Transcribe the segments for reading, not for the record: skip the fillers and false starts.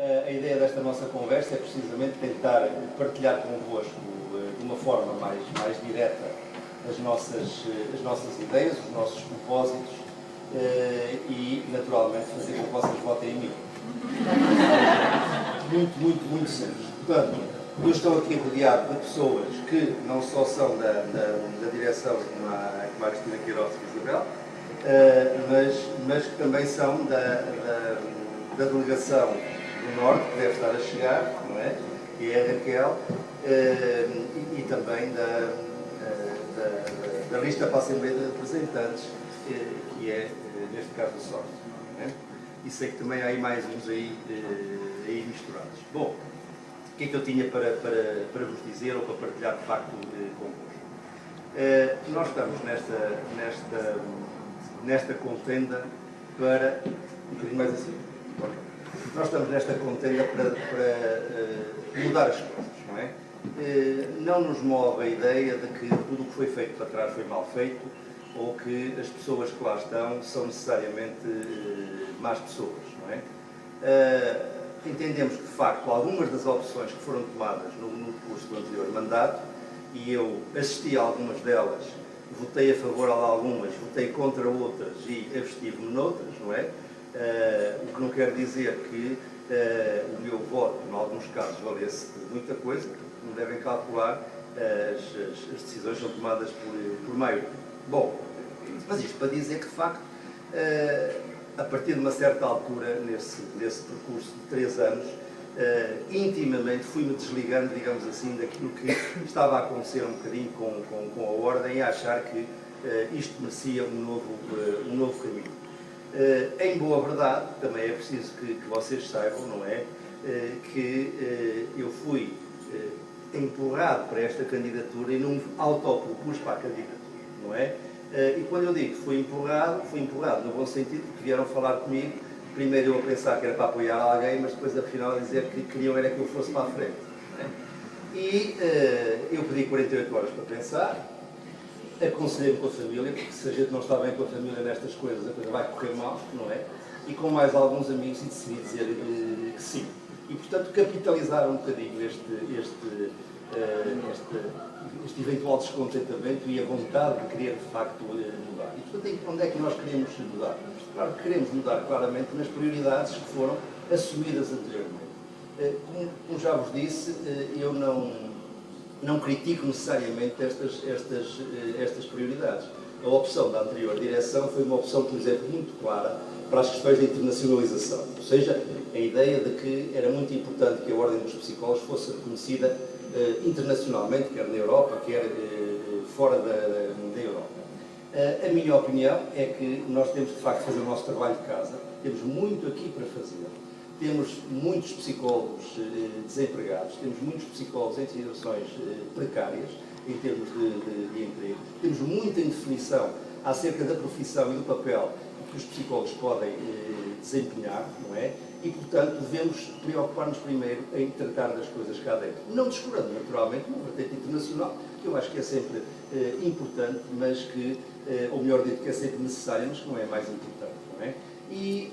A ideia desta nossa conversa é precisamente tentar partilhar convosco de uma forma mais direta as nossas ideias, os nossos propósitos e, naturalmente, fazer com que vocês votem em mim. Muito simples. Portanto, eu estou aqui rodeado de pessoas que não só são da direção, como a Cristina Queiroz e Isabel, mas que também são da delegação do Norte, que deve estar a chegar, não é? Que é a Raquel, e também da lista para a Assembleia de Representantes, que é, neste caso, a Sorte. Não é? E sei que também há aí mais uns aí misturados. Bom, o que é que eu tinha para vos dizer ou para partilhar de facto convosco? Nós estamos nesta contenda para... Um bocadinho mais assim? Nós estamos nesta contenda para mudar as coisas, não é? Não nos move a ideia de que tudo o que foi feito para trás foi mal feito ou que as pessoas que lá estão são necessariamente más pessoas, não é? Entendemos que, de facto, algumas das opções que foram tomadas no curso do anterior mandato, e eu assisti a algumas delas, votei a favor de algumas, votei contra outras e abstive-me noutras, não é? O que não quer dizer que o meu voto, em alguns casos, valesse muita coisa, não devem calcular, as decisões são tomadas por maioria. Bom, mas isto para dizer que, de facto, a partir de uma certa altura, nesse percurso de 3 anos, intimamente fui-me desligando, digamos assim, daquilo que estava a acontecer um bocadinho com a Ordem e a achar que isto merecia um novo caminho. Em boa verdade, também é preciso que vocês saibam, não é, que eu fui empurrado para esta candidatura e não me autopropus para a candidatura, não é? E quando eu digo que fui empurrado no bom sentido, porque vieram falar comigo, primeiro eu a pensar que era para apoiar alguém, mas depois afinal a dizer que queriam era que eu fosse para a frente. Não é? E eu pedi 48 horas para pensar, aconselhei-me com a família, porque se a gente não está bem com a família nestas coisas, a coisa vai correr mal, não é? E com mais alguns amigos e decidi dizer que sim. E, portanto, capitalizar um bocadinho este eventual descontentamento e a vontade de querer, de facto, mudar. E, portanto, onde é que nós queremos mudar? Claro que queremos mudar claramente nas prioridades que foram assumidas anteriormente. Como já vos disse, eu não critico necessariamente estas prioridades. A opção da anterior direção foi uma opção, por exemplo, muito clara para as questões da internacionalização. Ou seja, a ideia de que era muito importante que a Ordem dos Psicólogos fosse reconhecida internacionalmente, quer na Europa, quer fora da Europa. A minha opinião é que nós temos, de facto, fazer o nosso trabalho de casa. Temos muito aqui para fazer. Temos muitos psicólogos desempregados, temos muitos psicólogos em situações precárias, em termos de emprego. Temos muita indefinição acerca da profissão e do papel que os psicólogos podem desempenhar, não é? E, portanto, devemos preocupar-nos primeiro em tratar das coisas cá dentro. Não descurando, naturalmente, uma vertente internacional, que eu acho que é sempre importante, mas que, ou melhor dito, que é sempre necessária, mas que não é mais importante, não é? E,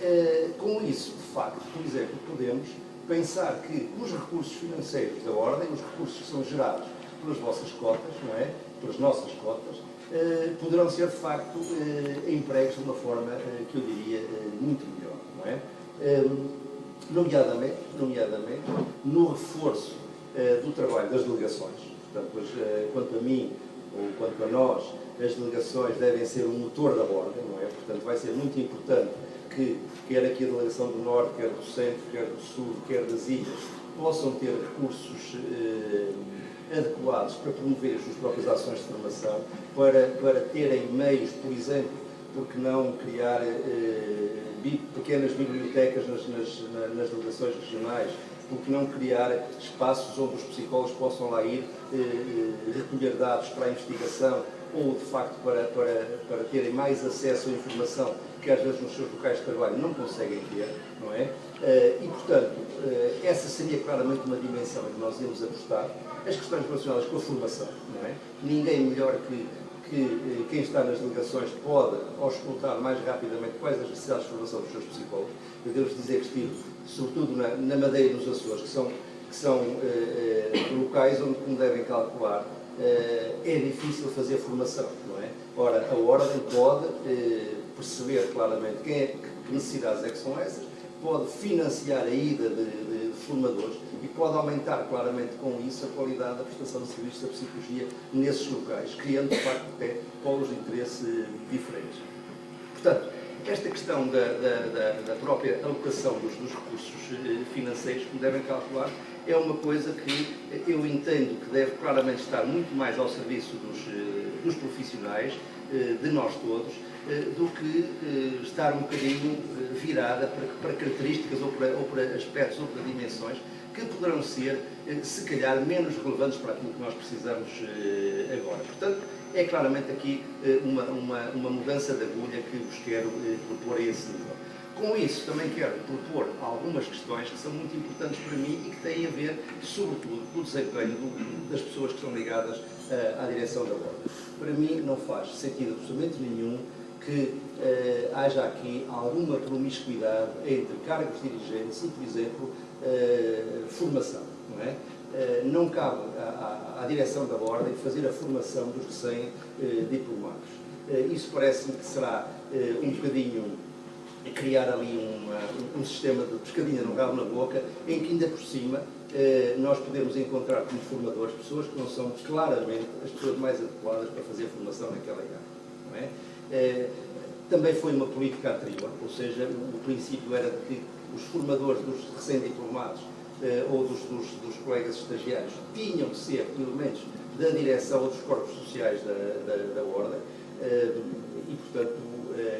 com isso, de facto, por exemplo, podemos pensar que os recursos financeiros da Ordem, os recursos que são gerados pelas vossas cotas, não é? Pelas nossas cotas, poderão ser, de facto, empregos de uma forma que eu diria muito melhor, não é? Nomeadamente no reforço do trabalho das delegações. Portanto, quanto a mim, ou quanto a nós, as delegações devem ser o motor da Ordem, não é? Portanto, vai ser muito importante que, quer aqui a Delegação do Norte, quer do Centro, quer do Sul, quer das Ilhas, possam ter recursos adequados para promover as suas próprias ações de formação, para terem meios, por exemplo, porque não criar pequenas bibliotecas nas delegações regionais, porque não criar espaços onde os psicólogos possam lá ir recolher dados para a investigação ou, de facto, para terem mais acesso à informação que às vezes nos seus locais de trabalho não conseguem ter, não é? E, portanto, essa seria claramente uma dimensão em que nós íamos apostar. As questões relacionadas com a formação, não é? Ninguém melhor que que quem está nas delegações pode auscultar mais rapidamente quais as necessidades de formação dos seus psicólogos. Eu devo dizer que estive, sobretudo na Madeira e nos Açores, que são locais onde, como devem calcular, é difícil fazer formação, não é? Ora, a Ordem pode perceber claramente que necessidades é que são essas, pode financiar a ida de formadores e pode aumentar claramente com isso a qualidade da prestação de serviços da psicologia nesses locais, criando, de facto, até polos de interesse diferentes. Portanto, esta questão da própria alocação dos recursos financeiros, como devem calcular, é uma coisa que eu entendo que deve claramente estar muito mais ao serviço dos profissionais, de nós todos, do que estar um bocadinho virada para características ou para aspectos ou para dimensões que poderão ser, se calhar, menos relevantes para aquilo que nós precisamos agora. Portanto, é claramente aqui uma mudança de agulha que vos quero propor a esse nível. Com isso, também quero propor algumas questões que são muito importantes para mim e que têm a ver, sobretudo, com o desempenho das pessoas que estão ligadas à direção da Ordem. Para mim, não faz sentido absolutamente nenhum que haja aqui alguma promiscuidade entre cargos dirigentes e, por exemplo, formação, não é? Não cabe à direção da Ordem fazer a formação dos recém-diplomados. Isso parece-me que será um bocadinho criar ali um sistema de pescadinha no rabo na boca, em que ainda por cima nós podemos encontrar como formadores pessoas que não são claramente as pessoas mais adequadas para fazer formação naquela área, não é? Também foi uma política anterior, ou seja, o princípio era de que os formadores dos recém-diplomados ou dos colegas estagiários tinham que ser elementos da direção ou dos corpos sociais da Ordem e, portanto,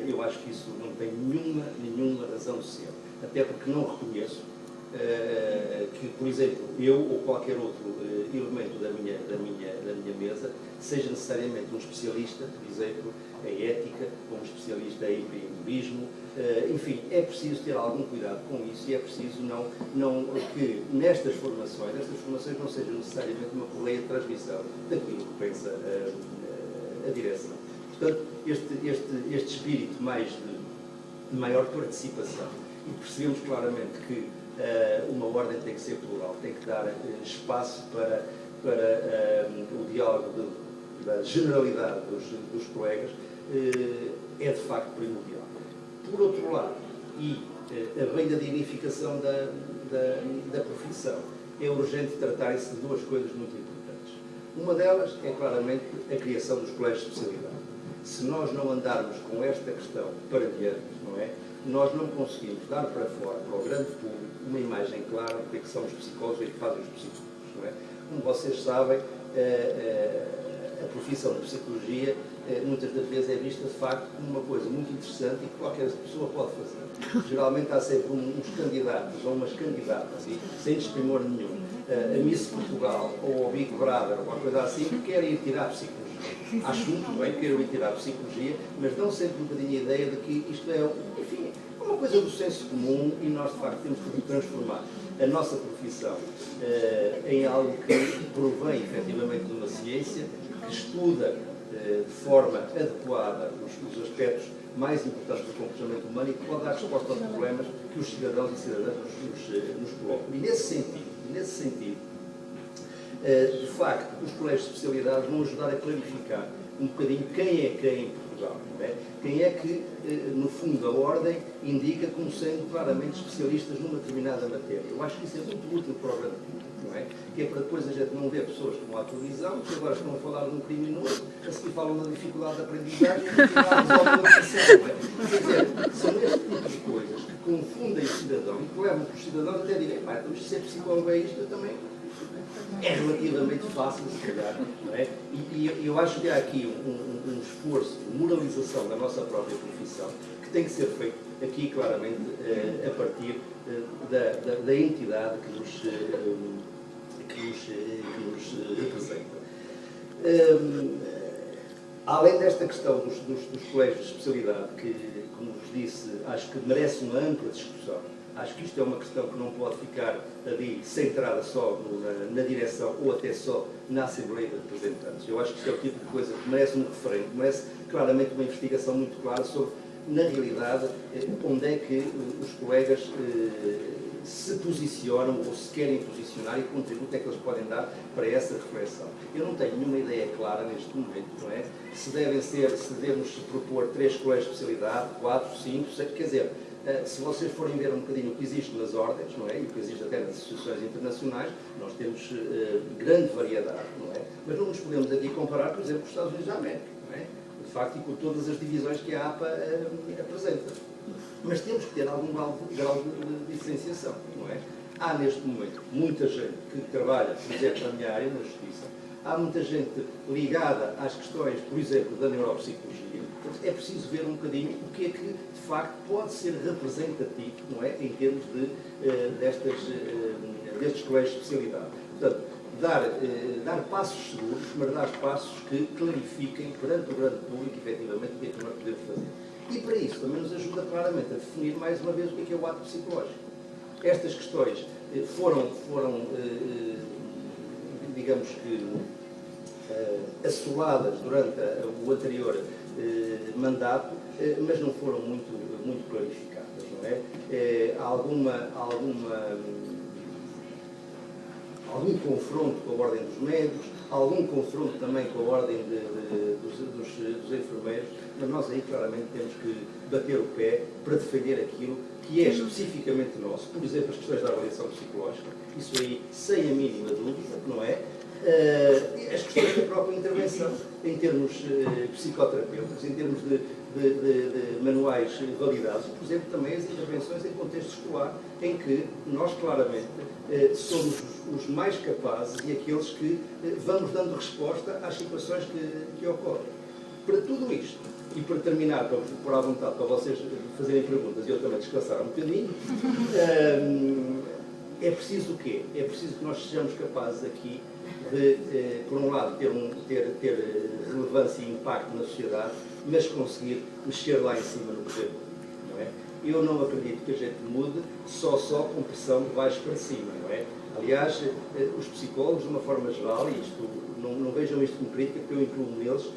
eu acho que isso não tem nenhuma razão de ser. Até porque não reconheço que, por exemplo, eu ou qualquer outro elemento da minha mesa seja necessariamente um especialista, por exemplo, em ética, ou um especialista em empreendedorismo. Enfim, é preciso ter algum cuidado com isso e é preciso que nestas formações não sejam necessariamente uma correia de transmissão daquilo que pensa a direção. Portanto, este espírito de maior participação, e percebemos claramente que uma ordem tem que ser plural, tem que dar espaço para o diálogo da generalidade dos colegas, é de facto primordial. Por outro lado, e a bem da dignificação da profissão, é urgente tratarem-se de duas coisas muito importantes. Uma delas é claramente a criação dos colégios de especialidade. Se nós não andarmos com esta questão para diante, não é? Nós não conseguimos dar para fora, para o grande público, uma imagem clara do que são os psicólogos e o que fazem os psicólogos, não é? Como vocês sabem, a profissão de psicologia muitas das vezes é vista de facto como uma coisa muito interessante e que qualquer pessoa pode fazer. Geralmente há sempre uns candidatos ou umas candidatas, sem desprimor nenhum, a Miss Portugal ou ao Big Brother ou alguma coisa assim, que querem ir tirar a psicologia. Acho muito bem que queiram ir tirar a psicologia, mas dão sempre um bocadinho a ideia de que isto é, enfim, uma coisa do senso comum e nós de facto temos que transformar a nossa profissão em algo que provém efetivamente de uma ciência, que estuda de forma adequada os aspectos mais importantes do comportamento humano e que pode dar resposta aos problemas que os cidadãos e cidadãs nos colocam. E nesse sentido, de facto, os colégios de especialidade vão ajudar a clarificar um bocadinho quem é quem em Portugal, não é? Quem é que, no fundo, a Ordem indica como sendo claramente especialistas numa determinada matéria. Eu acho que isso é muito útil para o grande público, não é? Que é para depois a gente não ver pessoas como a televisão, que agora estão a falar de um criminoso, a seguir falam da dificuldade de aprendizagem e a final resolvem uma questão, não é? Quer dizer, são este tipo de coisas que confundem o cidadão e que levam os cidadãos até a direm, pá, então ser psicólogo é isto, eu também. É relativamente fácil, se calhar, não é? E eu acho que há aqui um esforço de moralização da nossa própria profissão que tem que ser feito aqui, claramente, a partir da entidade que nos representa. Além desta questão dos colégios de especialidade, que, como vos disse, acho que merece uma ampla discussão Acho que isto é uma questão que não pode ficar ali centrada só na direção ou até só na Assembleia de Representantes. Eu acho que isto é o tipo de coisa que merece um referendo, merece claramente uma investigação muito clara sobre, na realidade, onde é que os colegas se posicionam ou se querem posicionar e que contributo é que eles podem dar para essa reflexão. Eu não tenho nenhuma ideia clara neste momento, não é? Se devemos propor 3 colégios de especialidade, 4, 5, 6, quer dizer, se vocês forem ver um bocadinho o que existe nas ordens, não é? E o que existe até nas associações internacionais, nós temos grande variedade, não é? Mas não nos podemos aqui comparar, por exemplo, com os Estados Unidos da América, não é? De facto, e com todas as divisões que a APA apresenta. Mas temos que ter algum grau de diferenciação, não é? Há neste momento muita gente que trabalha, por exemplo, na minha área, na Justiça. Há muita gente ligada às questões, por exemplo, da neuropsicologia. Portanto, é preciso ver um bocadinho o que é que, de facto, pode ser representativo, não é? Em termos destes colégios de especialidade. Portanto, dar passos seguros, mas dar passos que clarifiquem perante o grande público, efetivamente, o que é que nós podemos fazer. E para isso também nos ajuda claramente a definir mais uma vez o que é o ato psicológico. Estas questões foram digamos que, assoladas durante o anterior mandato, mas não foram muito clarificadas, não é? Há algum confronto com a ordem dos médicos, algum confronto também com a ordem dos enfermeiros, mas nós aí claramente temos que bater o pé para defender aquilo que é especificamente nosso. Por exemplo, as questões da avaliação psicológica, isso aí sem a mínima dúvida, não é? As questões da própria intervenção, em termos psicoterapêuticos, em termos de manuais validados, por exemplo, também as intervenções em contexto escolar, em que nós claramente somos os mais capazes e aqueles que vamos dando resposta às situações que ocorrem. Para tudo isto, e para terminar, para pôr à vontade para vocês fazerem perguntas e eu também descansar um bocadinho, é preciso o quê? É preciso que nós sejamos capazes aqui de, por um lado, ter relevância e impacto na sociedade, mas conseguir mexer lá em cima no poder público, não é? Eu não acredito que a gente mude só com pressão de baixo para cima, não é? Aliás, os psicólogos, de uma forma geral, e isto, não vejam isto como crítica, porque eu incluo neles,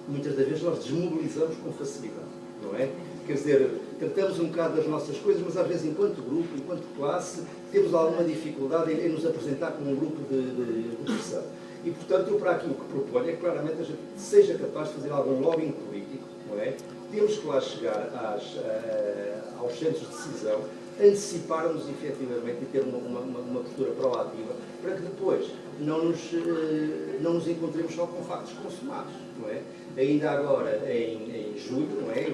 muitas das vezes nós desmobilizamos com facilidade, não é? Quer dizer, tratamos um bocado das nossas coisas, mas às vezes, enquanto grupo, enquanto classe, temos alguma dificuldade em nos apresentar como um grupo de pressão. E, portanto, eu para aqui o que proponho é que claramente a gente seja capaz de fazer algum lobbying político, não é? Temos que lá chegar aos centros de decisão, anteciparmos efetivamente e ter uma postura proativa, para que depois não nos encontremos só com factos consumados, não é? Ainda agora, em julho, não é?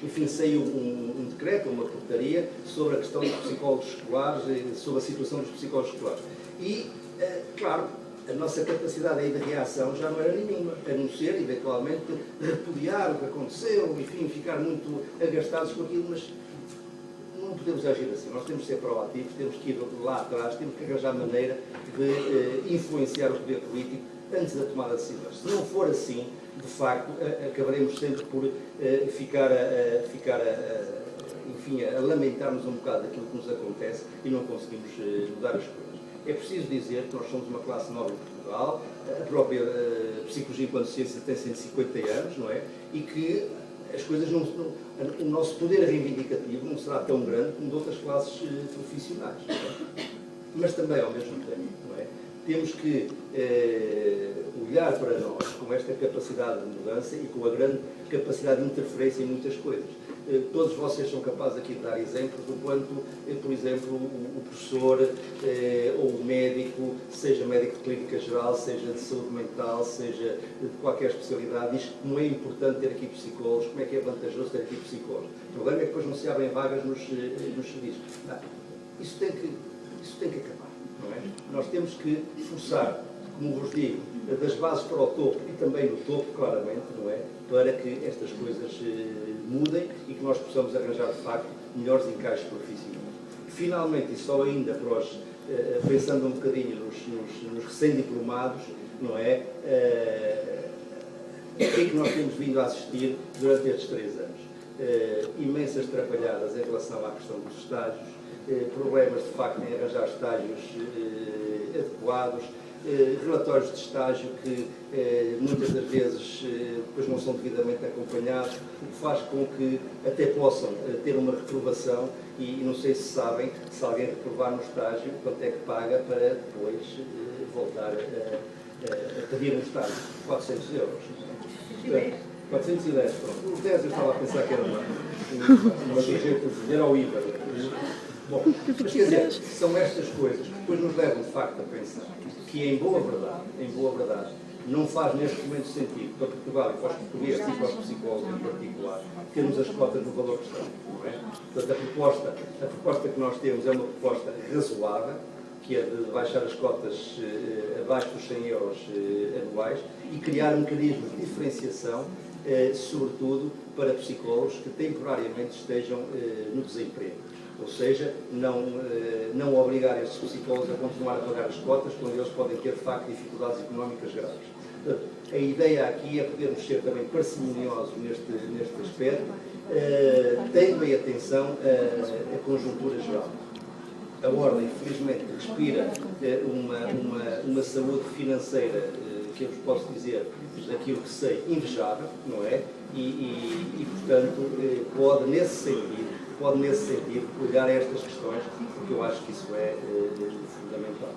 Enfim, saiu um decreto, uma portaria, sobre a questão dos psicólogos escolares, sobre a situação dos psicólogos escolares. E, claro, a nossa capacidade aí de reação já não era nenhuma, a não ser, eventualmente, repudiar o que aconteceu, enfim, ficar muito agastados com aquilo, mas não podemos agir assim. Nós temos que ser proativos, temos que ir lá atrás, temos que arranjar maneira de influenciar o poder político antes da tomada de decisões. Se não for assim, de facto, acabaremos sempre por enfim, a lamentarmos um bocado daquilo que nos acontece e não conseguimos mudar as coisas. É preciso dizer que nós somos uma classe nova em Portugal, a própria psicologia enquanto ciência tem 150 anos, não é? E que as coisas o nosso poder reivindicativo não será tão grande como de outras classes profissionais. Não é? Mas também, ao mesmo tempo, não é? Temos que olhar para nós com esta capacidade de mudança e com a grande capacidade de interferência em muitas coisas. Todos vocês são capazes aqui de dar exemplos do quanto, por exemplo, o professor ou o médico, seja médico de clínica geral, seja de saúde mental, seja de qualquer especialidade, diz como é importante ter aqui psicólogos, como é que é vantajoso ter aqui psicólogos. O problema é que depois não se abrem vagas nos serviços. Isso tem que acabar, não é? Nós temos que forçar, como vos digo, das bases para o topo e também no topo, claramente, não é? Para que estas coisas mudem e que nós possamos arranjar, de facto, melhores encaixes profissionais. Finalmente, e só ainda para os, pensando um bocadinho nos recém-diplomados, não é? O que é que nós temos vindo a assistir durante estes 3 anos? imensas trapalhadas em relação à questão dos estágios, problemas de facto em arranjar estágios adequados, relatórios de estágio que muitas das vezes depois não são devidamente acompanhados, o que faz com que até possam ter uma reprovação e não sei se sabem, se alguém reprovar no estágio, quanto é que paga para depois voltar a pedir um estágio. 400 euros. 410, pronto. Os 10 eu estava a pensar que era uma sujeito era ao IVA. Bom, mas quer dizer, são estas coisas que depois nos levam de facto a pensar que em boa verdade, não faz neste momento sentido para Portugal e para os portugueses e para os psicólogos em particular termos as cotas no valor que estão, não é? Portanto, a proposta que nós temos é uma proposta razoável, que é de baixar as cotas abaixo dos 100 euros anuais e criar mecanismos de diferenciação, sobretudo para psicólogos que temporariamente estejam no desemprego. Ou seja, não obrigar estes psicólogos a continuar a pagar as cotas quando eles podem ter, de facto, dificuldades económicas graves. Portanto, a ideia aqui é podermos ser também parcimoniosos neste aspecto, tendo em atenção a conjuntura geral. A Ordem, felizmente, respira uma saúde financeira, que eu vos posso dizer, daquilo que sei, invejável, não é? E portanto, pode, nesse sentido, olhar a estas questões, porque eu acho que isso é fundamental.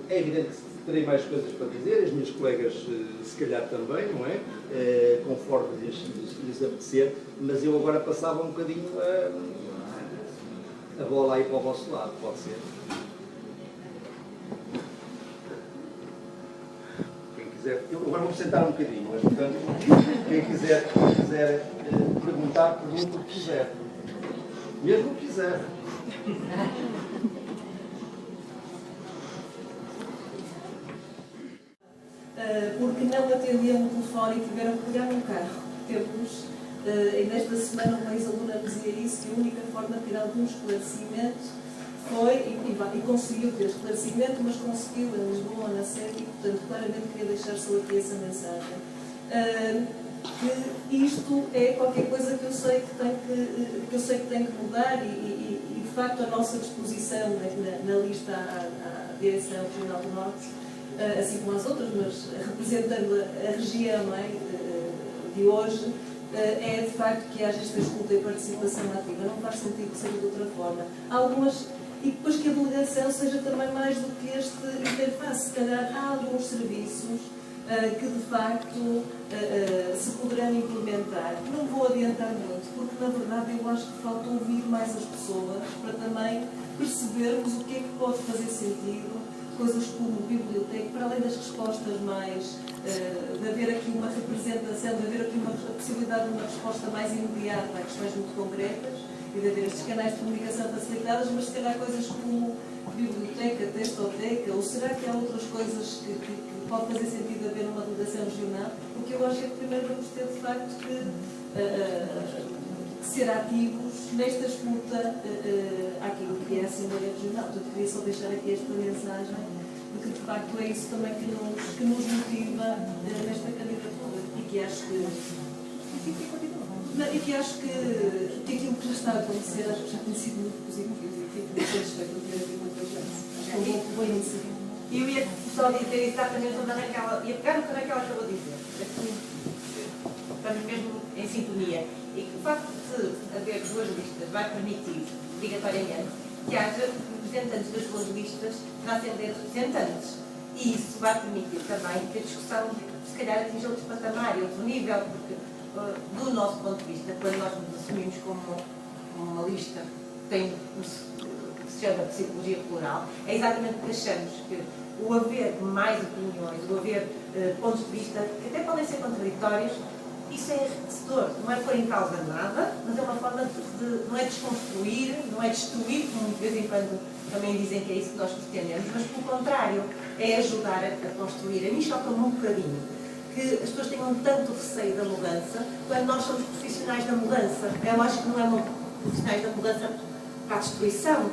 É evidente que terei mais coisas para dizer, as minhas colegas, se calhar também, não é? Conforme lhes apetecer, mas eu agora passava um bocadinho a bola aí para o vosso lado, pode ser? Quem quiser, eu agora vou sentar um bocadinho, mas portanto, quem quiser perguntar, pergunta o que quiser. Mesmo que quiser. Porque não atendiam o telefone e tiveram que pegar um carro. Temos, e nesta semana, uma ex-aluna dizia isso, que a única forma de tirar algum esclarecimento foi, e conseguiu ter esclarecimento, mas conseguiu em Lisboa, na sede, e portanto claramente queria deixar só aqui essa mensagem. Que isto é qualquer coisa que eu sei que tem que mudar e de facto a nossa disposição na lista à Direção Regional do Norte, assim como as outras, mas representando a região, não é, de hoje, é de facto que haja esta escuta e participação ativa. Não faz sentido que seja de outra forma. E depois que a delegação seja também mais do que este interface. Se calhar há alguns serviços que de facto se poderão implementar. Não vou adiantar muito, porque na verdade eu acho que falta ouvir mais as pessoas para também percebermos o que é que pode fazer sentido, coisas como biblioteca, para além das respostas mais, de haver aqui uma representação, de haver aqui a possibilidade de uma resposta mais imediata a questões muito concretas e de haver estes canais de comunicação facilitados, mas se calhar coisas como biblioteca, textoteca, ou será que há outras coisas que pode fazer sentido haver uma delegação regional? O que eu acho é que primeiro vamos ter de facto que ser ativos nesta escuta àquilo que é a Assembleia Regional. Portanto, queria só deixar aqui esta mensagem de que de facto é isso também que nos motiva nesta candidatura e que acho que aquilo que já está a acontecer acho que já tem sido muito positivo e fico muito satisfeito de ter aqui muita gente. Acho que é um bom início. Eu ia só dizer exatamente onde Raquel, ia pegar o que a Raquel acabou de dizer, estamos mesmo em sintonia, e que o facto de haver duas listas vai permitir, obrigatoriamente, que haja representantes das duas listas na Assembleia de Representantes, e isso vai permitir também que a discussão, se calhar, atinja outro patamar, outro nível, porque, do nosso ponto de vista, quando nós nos assumimos como uma lista que tem se chama psicologia plural, é exatamente porque achamos que o haver mais opiniões, o haver pontos de vista que até podem ser contraditórios, isso é enriquecedor. Não é pôr em causa nada, mas é uma forma de não é desconstruir, não é destruir, como de vez em quando também dizem que é isso que nós pretendemos, mas pelo contrário, é ajudar a construir. A mim choca-me um bocadinho que as pessoas tenham tanto receio da mudança quando nós somos profissionais da mudança. É lógico que não é profissionais da mudança para a destruição,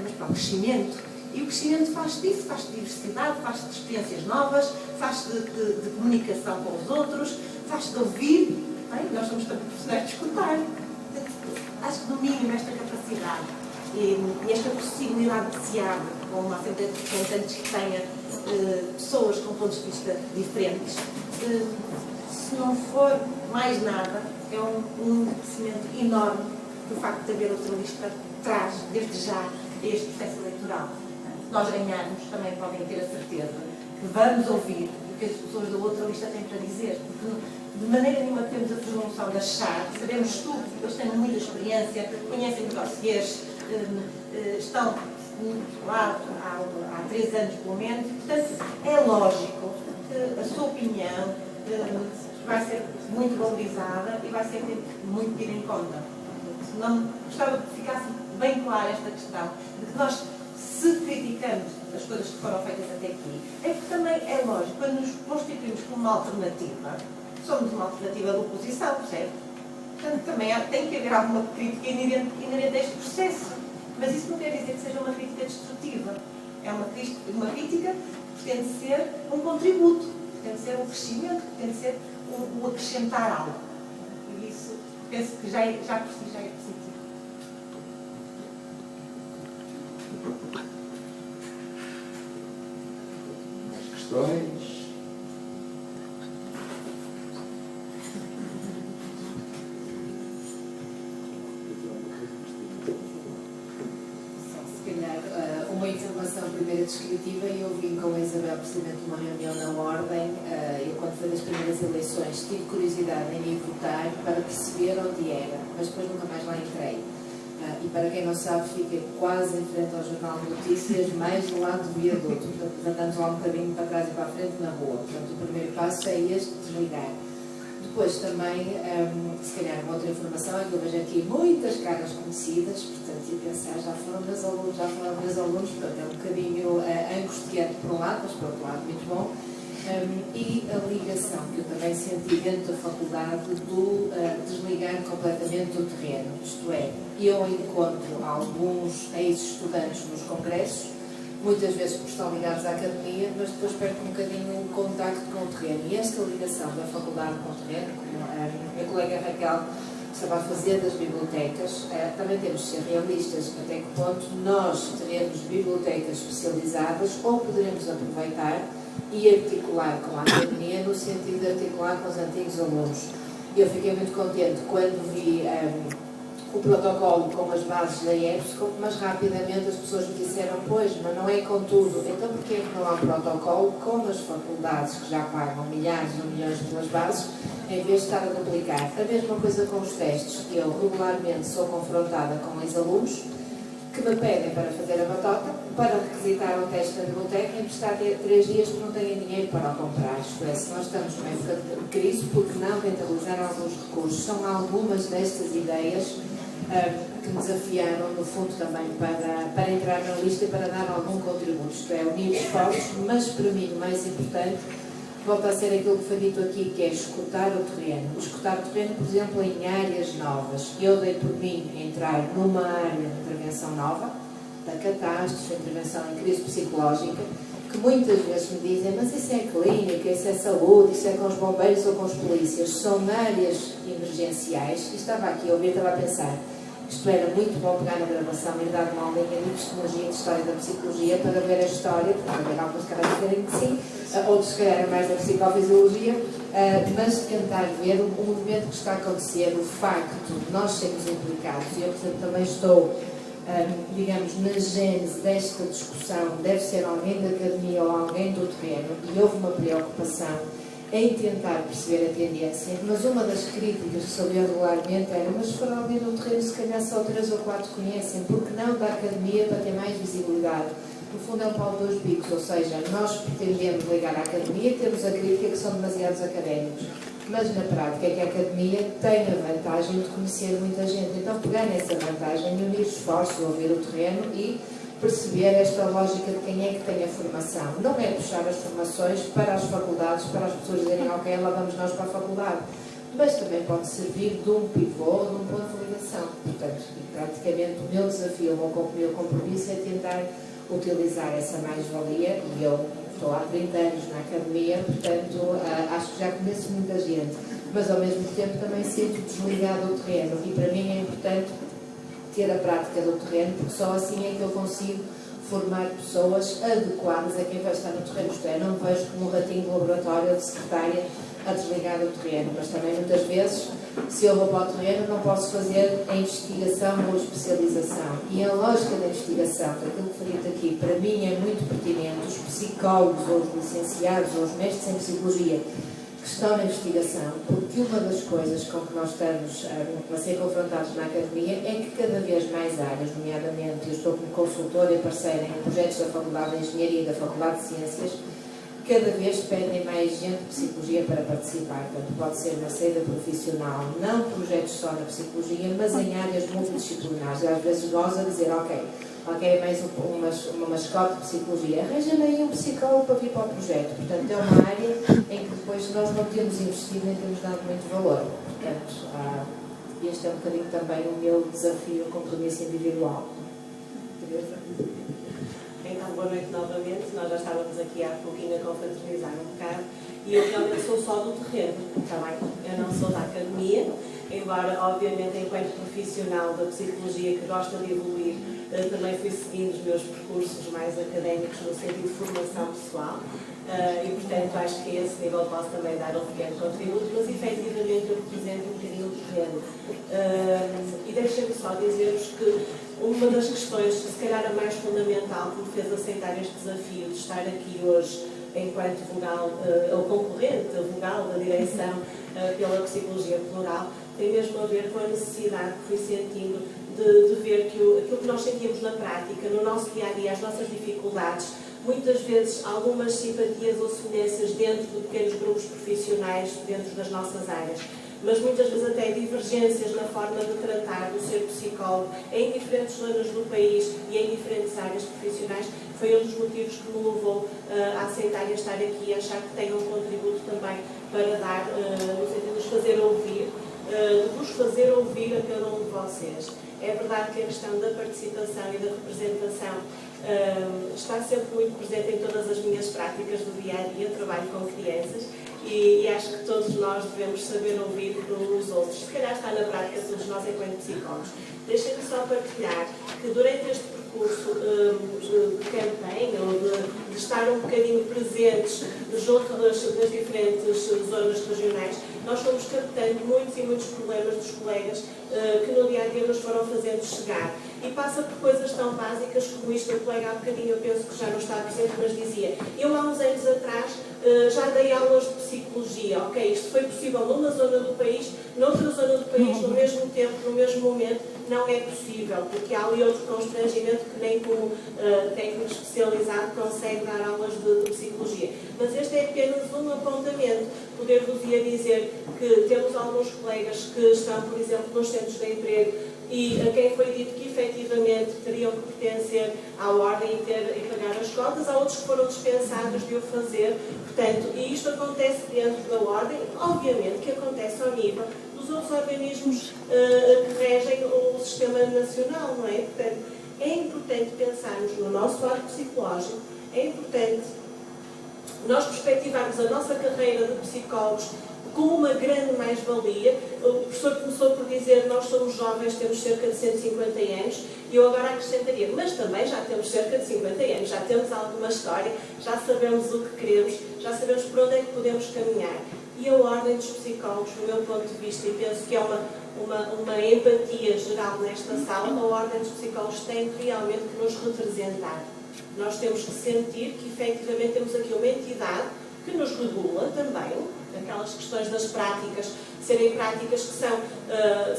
mas para o crescimento. E o crescimento faz disso, faz de diversidade, faz de experiências novas, faz de comunicação com os outros, faz de ouvir. Nós somos também profissionais de escutar, executar. Acho que no mínimo esta capacidade e esta possibilidade que se abre com uma Assembleia de Representantes que tenha pessoas com pontos de vista diferentes, se não for mais nada, é um crescimento enorme que o facto de haver outra lista traz, desde já, a este processo eleitoral. Se nós ganharmos, também podem ter a certeza que vamos ouvir o que as pessoas da outra lista têm para dizer, porque de maneira nenhuma temos a presunção de achar, sabemos tudo, eles têm muita experiência, conhecem os dossiês, estão lá há 3 anos pelo menos, e, portanto, é lógico que a sua opinião vai ser muito valorizada e vai ser muito tida em conta. Não gostava que ficasse bem clara esta questão, de que nós, se criticamos as coisas que foram feitas até aqui, é porque também é lógico, quando nos constituímos como uma alternativa, somos uma alternativa de oposição, percebe? Portanto, também tem que haver alguma crítica inerente a este processo. Mas isso não quer dizer que seja uma crítica destrutiva. É uma crítica que pretende ser um contributo, que pretende ser um crescimento, que pretende ser um acrescentar algo. E isso, penso que já por si já é positivo. Mais questões? Uma informação primeira descritiva. Eu vim com a Isabel precisamente uma reunião na Ordem. Eu, quando foi das primeiras eleições, tive curiosidade em ir votar para perceber onde era, mas depois nunca mais lá entrei. E para quem não sabe, fica quase em frente ao Jornal de Notícias, mais do lado do viaduto. Portanto, andamos lá um bocadinho para trás e para a frente na rua. Portanto, o primeiro passo é este, desligar. Depois também, se calhar uma outra informação, é que eu vejo aqui muitas caras conhecidas, portanto, e pensar, já foram meus alunos, portanto, é um bocadinho angustiante por um lado, mas por outro lado muito bom. E a ligação que eu também senti dentro da faculdade do desligar completamente do terreno, isto é, eu encontro alguns ex-estudantes nos congressos, muitas vezes porque estão ligados à academia, mas depois perco um bocadinho o contacto com o terreno. E esta ligação da faculdade com o terreno, como a minha colega Raquel estava a fazer das bibliotecas, também temos de ser realistas até que ponto nós teremos bibliotecas especializadas ou poderemos aproveitar e articular com a academia no sentido de articular com os antigos alunos. Eu fiquei muito contente quando vi o protocolo com as bases da EBSCO, mas rapidamente as pessoas me disseram, pois, mas não é com tudo. Então porquê que não há protocolo com as faculdades que já pagam milhares ou milhões pelas bases, em vez de estar a duplicar? A mesma coisa com os testes. Eu regularmente sou confrontada com ex-alunos que me pedem para fazer a batota, para requisitar o teste da biblioteca, emprestar 3 dias porque não têm dinheiro para o comprar. Isto é, se nós estamos numa época de crise, porque não rentabilizar alguns recursos? São algumas destas ideias que me desafiaram, no fundo, também para entrar na lista e para dar algum contributo. Isto é, unir esforços, mas para mim o mais importante volta a ser aquilo que foi dito aqui, que é escutar o terreno. Escutar o terreno, por exemplo, em áreas novas. Eu dei por mim entrar numa área de intervenção nova, da catástrofe, intervenção em crise psicológica, que muitas vezes me dizem, mas isso é clínica, isso é saúde, isso é com os bombeiros ou com os polícias. São áreas emergenciais. E estava aqui a ouvir, estava a pensar, isto era muito bom pegar na gravação e dar uma aulinha de epistemologia e de história da psicologia para ver a história, porque haver alguns caras dizerem que sim, outros se calhar mais da psicofisiologia, mas tentar ver o movimento que está a acontecer, o facto de nós sermos implicados. E eu, portanto, também estou, digamos, na gênese desta discussão, deve ser alguém da academia ou alguém do terreno, e houve uma preocupação em tentar perceber a tendência, mas uma das críticas que se ouvia regularmente era, mas se for alguém no terreno, se calhar só 3 ou 4 conhecem, porque não da academia para ter mais visibilidade? No fundo é um pau de 2 bicos, ou seja, nós pretendemos ligar à academia, temos a crítica que são demasiados académicos, mas na prática é que a academia tem a vantagem de conhecer muita gente, então pegar nessa vantagem e unir esforços, ouvir o terreno e perceber esta lógica de quem é que tem a formação. Não é puxar as formações para as faculdades, para as pessoas dizerem, ok, lá vamos nós para a faculdade, mas também pode servir de um pivô, de um ponto de ligação. Portanto, praticamente o meu desafio, o meu compromisso é tentar utilizar essa mais-valia, e eu estou há 30 anos na academia, portanto, acho que já conheço muita gente. mas ao mesmo tempo também sinto desligado do terreno. E para mim é importante ter a prática do terreno, porque só assim é que eu consigo formar pessoas adequadas a quem vai estar no terreno. Isto é, não me vejo como um ratinho de laboratório ou de secretária a desligar do terreno, mas também muitas vezes, se eu vou para o terreno, não posso fazer a investigação ou a especialização. E a lógica da investigação, aquilo que falei aqui, para mim é muito pertinente. Os psicólogos, ou os licenciados, ou os mestres em psicologia que estão na investigação, porque uma das coisas com que nós estamos a ser confrontados na academia é que cada vez mais áreas, nomeadamente, eu estou como consultora e parceira em projetos da Faculdade de Engenharia e da Faculdade de Ciências, cada vez pedem mais gente de psicologia para participar. Portanto, pode ser uma saída profissional, não projetos só na psicologia, mas em áreas multidisciplinares. E às vezes goza dizer, ok, mais uma mascote de psicologia. Arranja-me aí um psicólogo para vir para o projeto. Portanto, é uma área em que depois nós não temos investido nem temos dado muito valor. Portanto, este é um bocadinho também o meu desafio, o compromisso individual. Então, boa noite novamente. Nós já estávamos aqui há pouquinho a confraternizar um bocado e eu realmente sou só do terreno, está bem? Eu não sou da academia, embora, obviamente, enquanto profissional da psicologia que gosta de evoluir, também fui seguindo os meus percursos mais académicos no sentido de formação pessoal e, portanto, acho que a esse nível posso também dar um pequeno contributo, mas, efetivamente, eu represento um bocadinho o terreno. E deixem-me só dizer-vos que uma das questões, se calhar a mais fundamental, que me fez aceitar este desafio de estar aqui hoje enquanto vogal, ou concorrente vogal da direção pela psicologia plural, tem mesmo a ver com a necessidade que fui sentindo de ver que aquilo que nós sentimos na prática, no nosso dia-a-dia, as nossas dificuldades, muitas vezes algumas simpatias ou semelhanças dentro de pequenos grupos profissionais, dentro das nossas áreas, mas muitas vezes até divergências na forma de tratar do ser psicólogo em diferentes zonas do país e em diferentes áreas profissionais, foi um dos motivos que me levou a aceitar e a estar aqui e a achar que tenho um contributo também para dar, no sentido de vos fazer ouvir a cada um de vocês. É verdade que a questão da participação e da representação está sempre muito presente em todas as minhas práticas do dia-a-dia, trabalho com crianças, e acho que todos nós devemos saber ouvir uns outros. Se calhar está na prática todos nós enquanto psicólogos. Deixem-me só partilhar que durante este percurso de campanha, ou de estar um bocadinho presentes junto das diferentes zonas regionais, nós fomos captando muitos e muitos problemas dos colegas que no dia-a-dia nos foram fazendo chegar. E passa por coisas tão básicas como isto. O colega há bocadinho, eu penso que já não está presente, mas dizia, eu há uns anos atrás já dei aulas de psicologia, ok, isto foi possível numa zona do país, noutra zona do país, no mesmo tempo, no mesmo momento, não é possível, porque há ali outro constrangimento que nem como técnico especializado consegue dar aulas de psicologia. Mas este é apenas um apontamento. Poder-vos-ia dizer que temos alguns colegas que estão, por exemplo, nos centros de emprego e a quem foi dito que efetivamente teriam que pertencer à ordem e pagar as cotas, há outros que foram dispensados de o fazer. Portanto, e isto acontece dentro da ordem, obviamente que acontece ao nível dos outros organismos que regem o sistema nacional, não é? Portanto, é importante pensarmos no nosso lado psicológico, é importante nós perspectivarmos a nossa carreira de psicólogos como uma grande mais-valia. O professor começou por dizer, nós somos jovens, temos cerca de 150 anos, e eu agora acrescentaria, mas também já temos cerca de 50 anos, já temos alguma história, já sabemos o que queremos, já sabemos por onde é que podemos caminhar. E a ordem dos psicólogos, do meu ponto de vista, e penso que é uma empatia geral nesta sala, a ordem dos psicólogos tem realmente que nos representar. Nós temos que sentir que efetivamente temos aqui uma entidade que nos regula também, aquelas questões das práticas, serem práticas que são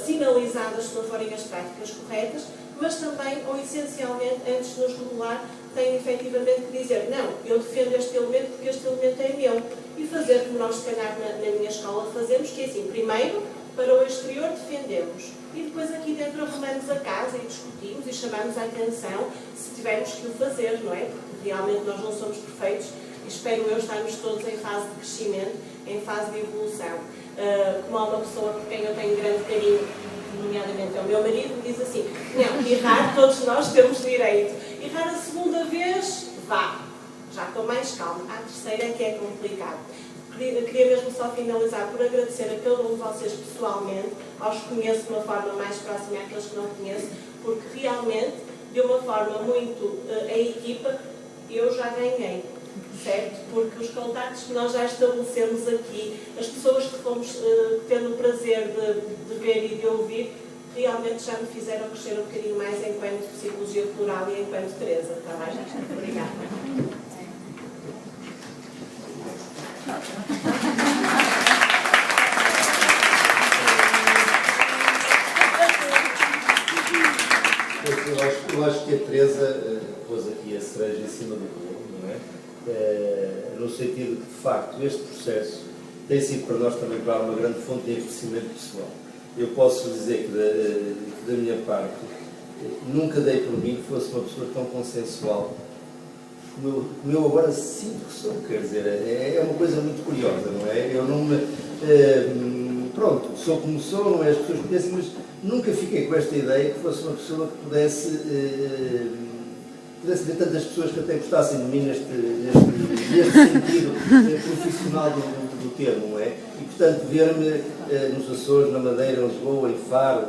sinalizadas se não forem as práticas corretas, mas também, ou essencialmente, antes de nos regular, tem efetivamente que dizer, não, eu defendo este elemento porque este elemento é meu, e fazer como nós, se calhar, na minha escola fazemos, que é assim, primeiro, para o exterior defendemos, e depois aqui dentro arrumamos a casa e discutimos e chamamos a atenção se tivermos que o fazer, não é? Porque realmente nós não somos perfeitos, e espero eu estarmos todos em fase de crescimento, em fase de evolução. Como há uma pessoa por quem eu tenho grande carinho, nomeadamente é o meu marido, me diz assim, não, errar todos nós temos direito. Errar a segunda vez, vá, já estou mais calma. A terceira é que é complicado. Porque queria mesmo só finalizar por agradecer a cada um de vocês pessoalmente, aos que conheço de uma forma mais próxima e àqueles que não conheço, porque realmente, de uma forma muito a equipa, eu já ganhei, certo? Porque os contactos que nós já estabelecemos aqui, as pessoas que fomos tendo o prazer de ver e de ouvir, realmente já me fizeram crescer um bocadinho mais enquanto psicologia plural e enquanto Teresa. Está bem? Obrigada. Eu acho que a Teresa pôs aqui a cereja em cima do bolo, não é? No sentido que, de facto, este processo tem sido para nós também, claro, uma grande fonte de enriquecimento pessoal. Eu posso dizer que da minha parte, nunca dei por mim que fosse uma pessoa tão consensual como eu agora sinto que sou. Quer dizer, é uma coisa muito curiosa, não é? Eu não me... pronto, sou como sou, não é? As pessoas conhecem, mas nunca fiquei com esta ideia que fosse uma pessoa que pudesse ver tantas pessoas que até gostassem de mim neste sentido profissional do termo, não é? E, portanto, ver-me nos Açores, na Madeira, em Lisboa, em Faro,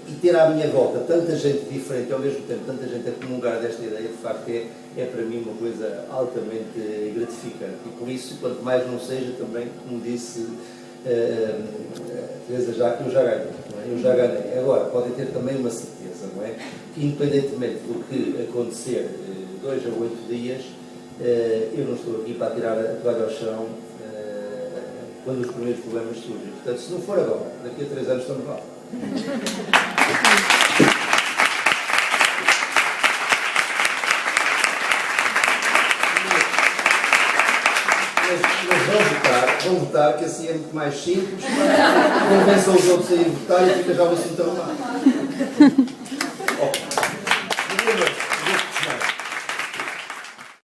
e ter à minha volta tanta gente diferente, ao mesmo tempo, tanta gente a comungar desta ideia, de facto, é para mim uma coisa altamente gratificante. E por isso, quanto mais não seja, também, como disse Teresa, já que eu já ganhei, não é? Eu já ganhei. Agora, podem ter também uma certeza, não é? Que independentemente do que acontecer 2 a 8 dias, eu não estou aqui para tirar a toalha ao chão quando os primeiros problemas surgem. Portanto, se não for agora, daqui a 3 anos estamos lá. Mas vão votar, que assim é muito mais simples. Convençam os outros a ir votar e fica já o assunto arrumado.